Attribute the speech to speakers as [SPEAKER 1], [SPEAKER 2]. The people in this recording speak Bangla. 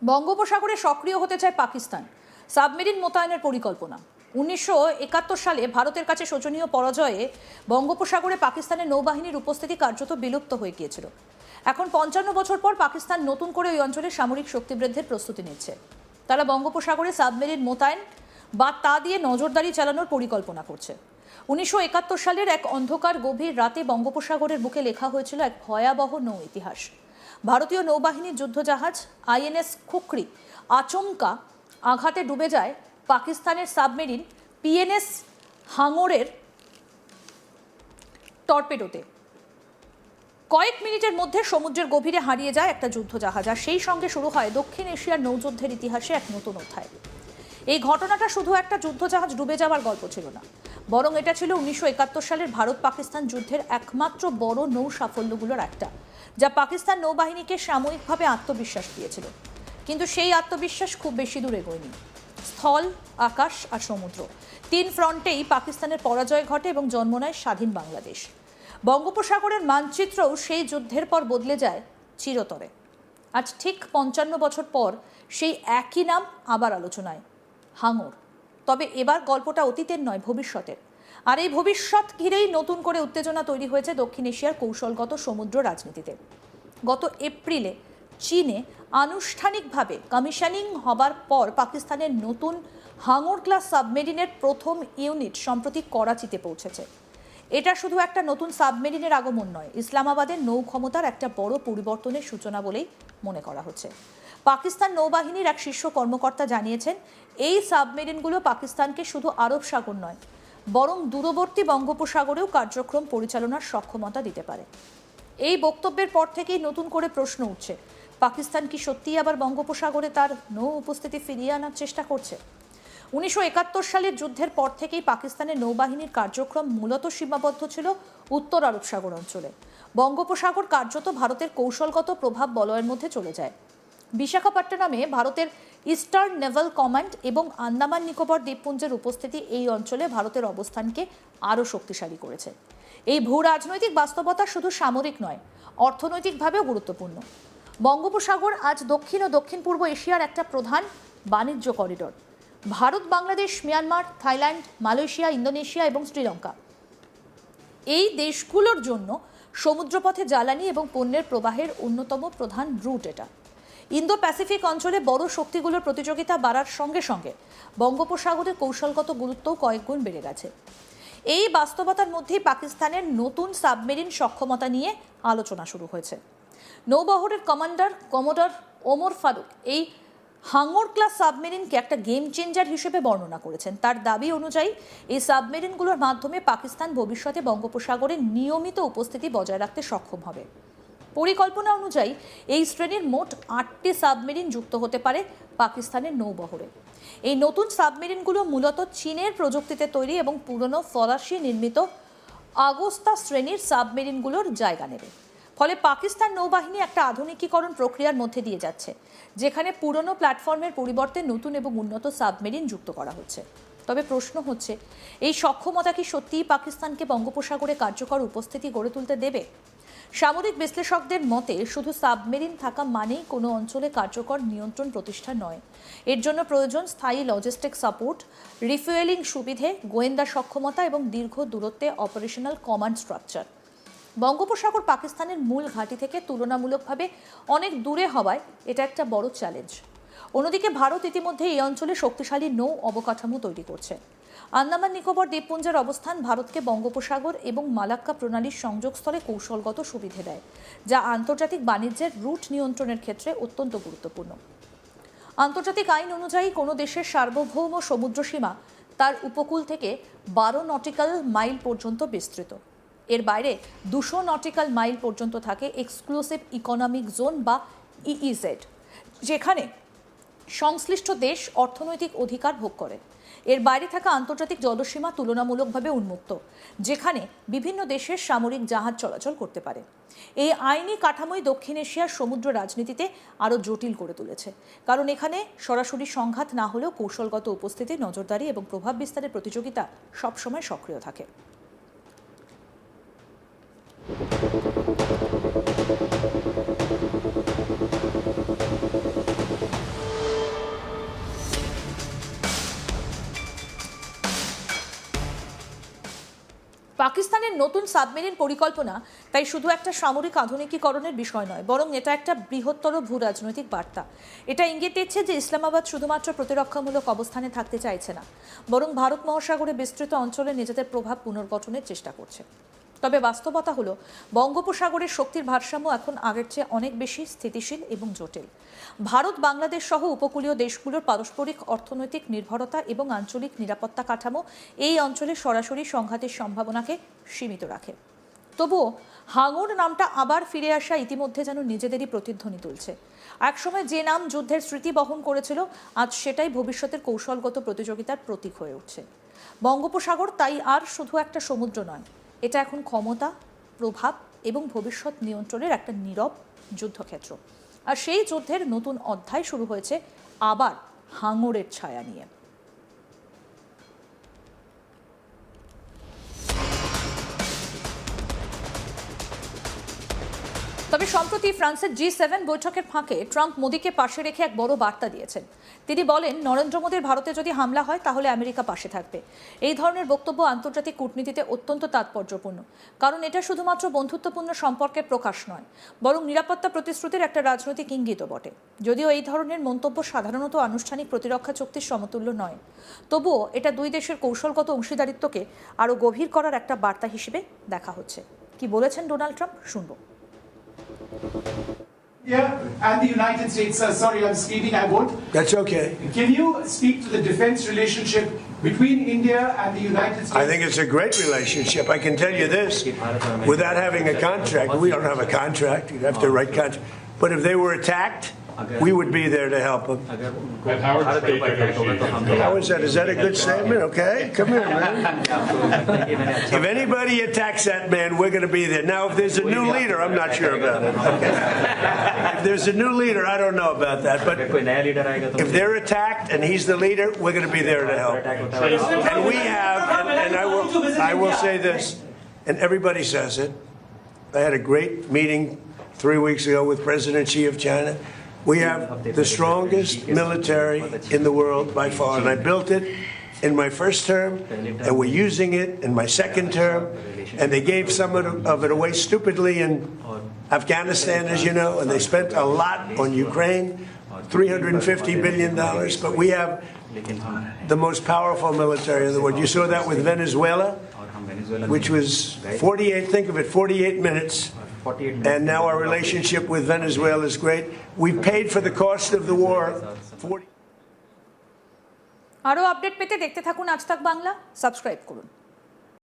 [SPEAKER 1] বঙ্গোপসাগরে সক্রিয় হতে চায় পাকিস্তান, সাবমেরিন মোতায়েনের পরিকল্পনা। 1971 সালে ভারতের কাছে শোচনীয় পরাজয়ে বঙ্গোপসাগরে পাকিস্তানের নৌবাহিনীর উপস্থিতি কার্যত বিলুপ্ত হয়ে গিয়েছিল। এখন 55 বছর পর পাকিস্তান নতুন করে ওই অঞ্চলে সামরিক শক্তি বৃদ্ধির প্রস্তুতি নিচ্ছে। তারা বঙ্গোপসাগরে সাবমেরিন মোতায়েন বা তা দিয়ে নজরদারি চালানোর পরিকল্পনা করছে। 1971 সালের এক অন্ধকার গভীর রাতে বঙ্গোপসাগরের বুকে লেখা হয়েছিল এক ভয়াবহ নৌ ইতিহাস। ভারতীয় নৌবাহিনীর যুদ্ধজাহাজ আইএনএস খুকরি আচমকা আঘাতে ডুবে যায় পাকিস্তানের সাবমেরিন পিএনএস হাঙরের টর্পেডোতে। কয়েক মিনিটের মধ্যে সমুদ্রের গভীরে হারিয়ে যায় একটা যুদ্ধজাহাজ, আর সেই সঙ্গে শুরু হয় দক্ষিণ এশিয়ার নৌযুদ্ধের ইতিহাসে এক নতুন অধ্যায়। এই ঘটনাটা শুধু একটা যুদ্ধজাহাজ ডুবে যাওয়ার গল্প ছিল না, বরং এটা ছিল 1971 সালের ভারত পাকিস্তান যুদ্ধের একমাত্র বড় নৌ সাফল্যগুলোর একটা, যা পাকিস্তান নৌবাহিনীকে সাময়িকভাবে আত্মবিশ্বাস দিয়েছিল। কিন্তু সেই আত্মবিশ্বাস খুব বেশি দূর এগোয়নি। স্থল, আকাশ আর সমুদ্র, 3 ফ্রন্টেই পাকিস্তানের পরাজয় ঘটে এবং জন্ম নেয় স্বাধীন বাংলাদেশ। বঙ্গোপসাগরের মানচিত্রও সেই যুদ্ধের পর বদলে যায় চিরতরে। আজ ঠিক 55 বছর পর সেই একই নাম আবার আলোচনায়, হাঙর। তবে এবার গল্পটা অতীতের নয়, ভবিষ্যতের। আর এই ভবিষ্যৎ ঘিরেই নতুন করে উত্তেজনা তৈরি হয়েছে দক্ষিণ এশিয়ার কৌশলগত সমুদ্র রাজনীতিতে। গত এপ্রিলে চীনে আনুষ্ঠানিকভাবে কমিশনিং হবার পর পাকিস্তানের নতুন হাঙর ক্লাস সাবমেরিনের প্রথম ইউনিট সম্প্রতি করাচিতে পৌঁছেছে। এটা শুধু একটা নতুন সাবমেরিনের আগমন নয়, ইসলামাবাদের নৌ ক্ষমতার একটা বড় পরিবর্তনের সূচনা বলেই মনে করা হচ্ছে। পাকিস্তান নৌবাহিনীর এক শীর্ষ কর্মকর্তা জানিয়েছেন, এই সাবমেরিনগুলো পাকিস্তানকে শুধু আরব সাগর নয়, বরং দূরবর্তী বঙ্গোপসাগরেও কার্যক্রম পরিচালনার সক্ষমতা দিতে পারে। এই বক্তব্যের পর থেকেই নতুন করে প্রশ্ন উঠছে, পাকিস্তান কি সত্যিই আবার বঙ্গোপসাগরে তার নৌ উপস্থিতি ফিরিয়ে আনার চেষ্টা করছে? 1971 সালের যুদ্ধের পর থেকেই পাকিস্তানের নৌবাহিনীর কার্যক্রম মূলত সীমাবদ্ধ ছিল উত্তর আরব সাগর অঞ্চলে। বঙ্গোপসাগর কার্যত ভারতের কৌশলগত প্রভাব বলয়ের মধ্যে চলে যায়। বিশাখাপট্টনমে ভারতের ইস্টার্ন নেভাল কমান্ড এবং আন্দামান নিকোবর দ্বীপপুঞ্জের উপস্থিতি এই অঞ্চলে ভারতের অবস্থানকে আরও শক্তিশালী করেছে। এই ভূ রাজনৈতিক বাস্তবতা শুধু সামরিক নয়, অর্থনৈতিকভাবেও গুরুত্বপূর্ণ। বঙ্গোপসাগর আজ দক্ষিণ ও দক্ষিণ পূর্ব এশিয়ার একটা প্রধান বাণিজ্য corridor. Bharat, Bangladesh, Myanmar, Thailand, Malaysia, Indonesia এবং শ্রীলঙ্কা, এই দেশগুলোর জন্য সমুদ্রপথে জ্বালানি এবং পণ্যের প্রবাহের অন্যতম প্রধান রুট এটা। ইন্দো প্যাসিফিক অঞ্চলে বড় শক্তিগুলোর প্রতিযোগিতা বাড়ার সঙ্গে সঙ্গে বঙ্গোপসাগরের কৌশলগত গুরুত্বও কয়েকগুণ বেড়ে গেছে। এই বাস্তবতার মধ্যেই পাকিস্তানের নতুন সাবমেরিন সক্ষমতা নিয়ে আলোচনা শুরু হয়েছে। নৌবহরের কমান্ডার কমোডর ওমর ফারুক এই হাঙর ক্লাস সাবমেরিনকে একটা গেম চেঞ্জার হিসেবে বর্ণনা করেছেন। তার দাবি অনুযায়ী এই সাবমেরিনগুলোর মাধ্যমে পাকিস্তান ভবিষ্যতে বঙ্গোপসাগরে নিয়মিত উপস্থিতি বজায় রাখতে সক্ষম হবে। পরিকল্পনা অনুযায়ী এই শ্রেণীর মোট 8টি সাবমেরিন যুক্ত হতে পারে পাকিস্তানের নৌবহরে। এই নতুন সাবমেরিনগুলো মূলত চীনের প্রযুক্তিতে তৈরি এবং পুরনো ফরাসি নির্মিত আগস্তা শ্রেণীর সাবমেরিনগুলোর জায়গা নেবে। ফলে পাকিস্তান নৌবাহিনী একটা আধুনিকীকরণ প্রক্রিয়ার মধ্যে দিয়ে যাচ্ছে, যেখানে পুরনো প্ল্যাটফর্মের পরিবর্তে নতুন এবং উন্নত সাবমেরিন যুক্ত করা হচ্ছে। তবে প্রশ্ন হচ্ছে, এই সক্ষমতা কি সত্যিই পাকিস্তানকে বঙ্গোপসাগরে কার্যকর উপস্থিতি গড়ে তুলতে দেবে? সামরিক বিশ্লেষকদের মতে শুধু সাবমেরিন থাকা মানেই কোনো অঞ্চলে কার্যকর নিয়ন্ত্রণ প্রতিষ্ঠা নয়। এর জন্য প্রয়োজন স্থায়ী লজিস্টিক সাপোর্ট, রিফুয়েলিং সুবিধে, গোয়েন্দা সক্ষমতা এবং দীর্ঘ দূরত্বে অপারেশনাল কমান্ড স্ট্রাকচার। বঙ্গোপসাগর পাকিস্তানের মূল ঘাঁটি থেকে তুলনামূলকভাবে অনেক দূরে হওয়ায় এটা একটা বড় চ্যালেঞ্জ। অন্যদিকে ভারত ইতিমধ্যে এই অঞ্চলে শক্তিশালী নৌ অবকাঠামো তৈরি করছে। আন্দামান নিকোবর দ্বীপপুঞ্জের অবস্থান ভারতকে বঙ্গোপসাগর এবং মালাক্কা প্রণালীর সংযোগস্থলে কৌশলগত সুবিধে দেয়, যা আন্তর্জাতিক বাণিজ্যের রুট নিয়ন্ত্রণের ক্ষেত্রে অত্যন্ত গুরুত্বপূর্ণ। আন্তর্জাতিক আইন অনুযায়ী কোনো দেশের সার্বভৌম সমুদ্রসীমা তার উপকূল থেকে 12 নটিক্যাল মাইল পর্যন্ত বিস্তৃত। এর বাইরে 200 নটিক্যাল মাইল পর্যন্ত থাকে এক্সক্লুসিভ ইকোনমিক জোন বা ইইজেড, যেখানে সংশ্লিষ্ট দেশ অর্থনৈতিক অধিকার ভোগ করে। এর বাইরে থাকা আন্তর্জাতিক জলসীমা তুলনামূলকভাবে উন্মুক্ত, যেখানে বিভিন্ন দেশের সামরিক জাহাজ চলাচল করতে পারে। এই আইনি কাঠামোই দক্ষিণ এশিয়ার সমুদ্র রাজনীতিতে আরও জটিল করে তুলেছে, কারণ এখানে সরাসরি সংঘাত না হলেও কৌশলগত উপস্থিতি, নজরদারি এবং প্রভাব বিস্তারের প্রতিযোগিতা সবসময় সক্রিয় থাকে। পাকিস্তানের নতুন সাবমেরিন পরিকল্পনা তাই শুধু একটা সামরিক আধুনিকীকরণের বিষয় নয়, বরং এটা একটা বৃহত্তর ভূ রাজনৈতিক বার্তা। এটা ইঙ্গিত দিচ্ছে যে ইসলামাবাদ শুধুমাত্র প্রতিরক্ষামূলক অবস্থানে থাকতে চাইছে না, বরং ভারত মহাসাগরে বিস্তৃত অঞ্চলে নিজেদের প্রভাব পুনর্গঠনের চেষ্টা করছে। তবে বাস্তবতা হলো বঙ্গোপসাগরের শক্তির ভারসাম্য এখন আগের চেয়ে অনেক বেশি স্থিতিশীল এবং জটিল। ভারত, বাংলাদেশ সহ উপকূলীয় দেশগুলোর পারস্পরিক অর্থনৈতিক নির্ভরতা এবং আঞ্চলিক নিরাপত্তা কাঠামো এই অঞ্চলে সরাসরি সংঘাতের সম্ভাবনাকে সীমিত রাখে। তবুও হাঙর নামটা আবার ফিরে আসা ইতিমধ্যে যেন নিজেদেরই প্রতিধ্বনি তুলছে। একসময় যে নাম যুদ্ধের স্মৃতি বহন করেছিল, আজ সেটাই ভবিষ্যতের কৌশলগত প্রতিযোগিতার প্রতীক হয়ে উঠছে। বঙ্গোপসাগর তাই আর শুধু একটা সমুদ্র নয়, এটা এখন ক্ষমতা, প্রভাব এবং ভবিষ্যৎ নিয়ন্ত্রণের একটা নীরব যুদ্ধক্ষেত্র। আর সেই যুদ্ধের নতুন অধ্যায় শুরু হয়েছে আবার হাঙরের ছায়া নিয়ে। তবে সম্প্রতি ফ্রান্সের G7 বৈঠকের ফাঁকে ট্রাম্প মোদিকে পাশে রেখে এক বড় বার্তা দিয়েছেন। তিনি বলেন, নরেন্দ্র মোদির ভারতে যদি হামলা হয় তাহলে আমেরিকা পাশে থাকবে। এই ধরনের বক্তব্য আন্তর্জাতিক কূটনীতিতে অত্যন্ত তাৎপর্যপূর্ণ, কারণ এটা শুধুমাত্র বন্ধুত্বপূর্ণ সম্পর্কের প্রকাশ নয়, বরং নিরাপত্তা প্রতিশ্রুতির একটা রাজনৈতিক ইঙ্গিতও বটে। যদিও এই ধরনের মন্তব্য সাধারণত আনুষ্ঠানিক প্রতিরক্ষা চুক্তির সমতুল্য নয়, তবুও এটা দুই দেশের কৌশলগত অংশীদারিত্বকে আরও গভীর করার একটা বার্তা হিসেবে দেখা হচ্ছে। কি বলেছেন ডোনাল্ড ট্রাম্প, শুনবো।
[SPEAKER 2] Yeah, and the United States, sorry, I'm speaking, I won't.
[SPEAKER 3] That's okay.
[SPEAKER 2] Can you speak to the defense relationship between India and the United States?
[SPEAKER 3] I think it's a great relationship. I can tell you this, without having a contract, we don't have a contract, you'd have to write contract. But if they were attacked, we would be there to help them. How is that? Is that a good statement? Okay, come here, man. If anybody attacks that man, we're going to be there. Now, if there's a new leader, I'm not sure about it. Okay. If there's a new leader, I don't know about that. But if they're attacked and he's the leader, we're going to be there to help. And we have, and I will say this, and everybody says it. I had a great meeting 3 weeks ago with President Xi of China. We have the strongest military in the world by far, and I built it in my first term, and we're using it in my second term, and they gave some of it away stupidly in Afghanistan, as you know, and they spent a lot on Ukraine, $350 billion, but we have the most powerful military in the world. You saw that with Venezuela, which was 48 minutes. And now our relationship with Venezuela is great. We paid for the cost of the war.
[SPEAKER 1] আরো আপডেট পেতে দেখতে থাকুন আজ তাক বাংলা, সাবস্ক্রাইব করুন।